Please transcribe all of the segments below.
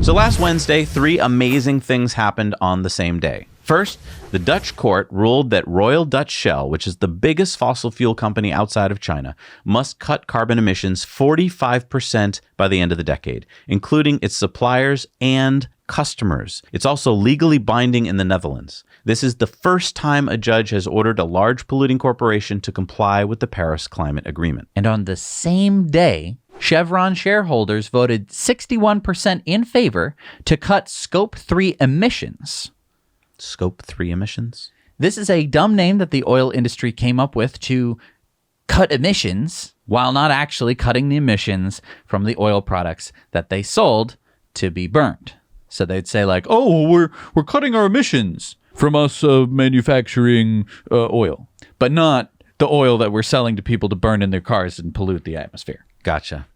So last Wednesday, 3 amazing things happened on the same day. First, the Dutch court ruled that Royal Dutch Shell, which is the biggest fossil fuel company outside of China, must cut carbon emissions 45% by the end of the decade, including its suppliers and customers. It's also legally binding in the Netherlands. This is the first time a judge has ordered a large polluting corporation to comply with the Paris Climate Agreement. And on the same day, Chevron shareholders voted 61% in favor to cut Scope 3 emissions. Scope 3 emissions? This is a dumb name that the oil industry came up with to cut emissions while not actually cutting the emissions from the oil products that they sold to be burned. So they'd say like, oh, we're cutting our emissions from us manufacturing oil, but not the oil that we're selling to people to burn in their cars and pollute the atmosphere. Gotcha.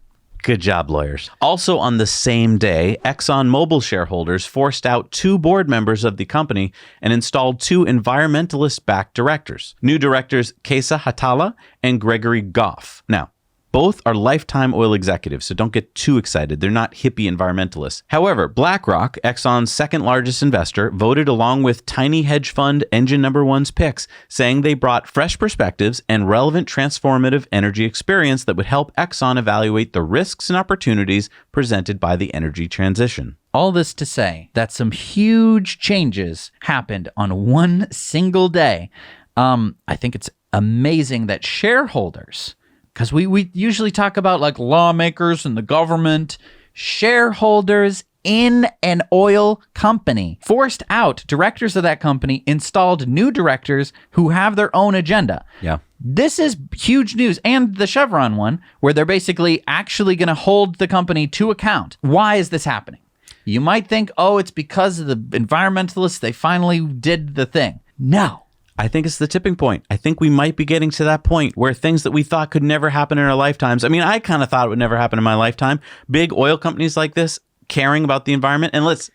Good job, lawyers. Also on the same day, Exxon shareholders forced out 2 board members of the company and installed 2 environmentalist-backed directors. New directors Kesa Hatala and Gregory Goff. Now, both are lifetime oil executives, so don't get too excited. They're not hippie environmentalists. However, BlackRock, Exxon's second largest investor, voted along with tiny hedge fund Engine No. 1's picks, saying they brought fresh perspectives and relevant transformative energy experience that would help Exxon evaluate the risks and opportunities presented by the energy transition. All this to say that some huge changes happened on one single day. I think it's amazing that shareholders, because we usually talk about like lawmakers and the government, shareholders in an oil company forced out directors of that company, installed new directors who have their own agenda. Yeah. This is huge news. And the Chevron one, where they're basically actually going to hold the company to account. Why is this happening? You might think, oh, it's because of the environmentalists. They finally did the thing. No. I think it's the tipping point. I think we might be getting to that point where things that we thought could never happen in our lifetimes. I mean, I kind of thought it would never happen in my lifetime. Big oil companies like this caring about the environment. And listen,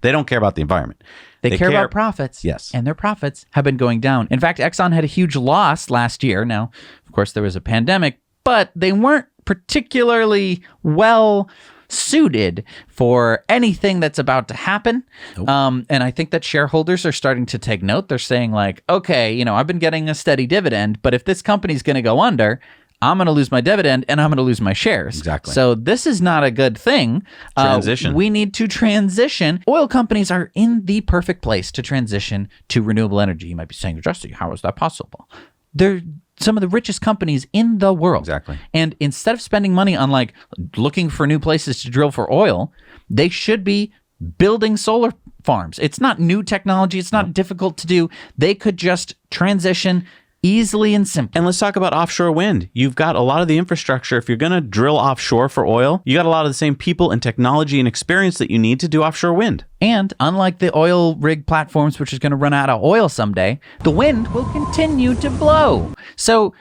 they don't care about the environment. They care about profits. Yes. And their profits have been going down. In fact, Exxon had a huge loss last year. Now, of course, there was a pandemic, but they weren't particularly well suited for anything that's about to happen. Nope. And I think that shareholders are starting to take note. They're saying like, okay, I've been getting a steady dividend, but if this company's going to go under, I'm going to lose my dividend and I'm going to lose my shares. Exactly. So this is not a good thing. Transition. We need to transition. Oil companies are in the perfect place to transition to renewable energy. You might be saying, Justin, how is that possible? They're some of the richest companies in the world. Exactly. And instead of spending money on like looking for new places to drill for oil, they should be building solar farms. It's not new technology. It's not difficult to do. They could just transition easily and simply. And let's talk about offshore wind. You've got a lot of the infrastructure. If you're going to drill offshore for oil, you got a lot of the same people and technology and experience that you need to do offshore wind. And unlike the oil rig platforms, which is going to run out of oil someday, the wind will continue to blow. So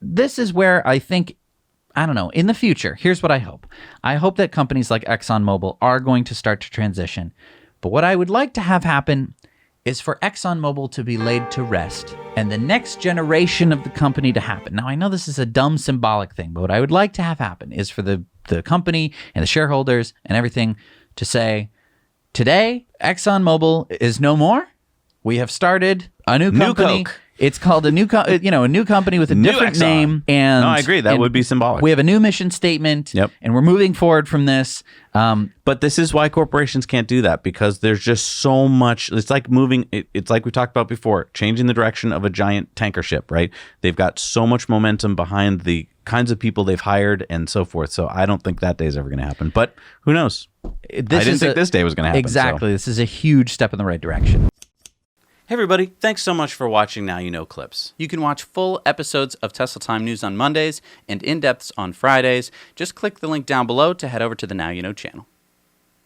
this is where I think, I don't know, in the future, here's what I hope. I hope that companies like ExxonMobil are going to start to transition. But what I would like to have happen is for ExxonMobil to be laid to rest and the next generation of the company to happen. Now, I know this is a dumb symbolic thing, but what I would like to have happen is for the company and the shareholders and everything to say, today, ExxonMobil is no more. We have started a new company. New Coke. It's called a new company with a different name. And no, I agree. That would be symbolic. We have a new mission statement. Yep. And we're moving forward from this. But this is why corporations can't do that, because there's just so much. It's like moving. It's like we talked about before, changing the direction of a giant tanker ship, right? They've got so much momentum behind the kinds of people they've hired and so forth. So I don't think that day is ever going to happen. But who knows? I didn't think this day was going to happen. Exactly. So. This is a huge step in the right direction. Hey everybody, thanks so much for watching Now You Know Clips. You can watch full episodes of Tesla Time News on Mondays and in-depths on Fridays. Just click the link down below to head over to the Now You Know channel.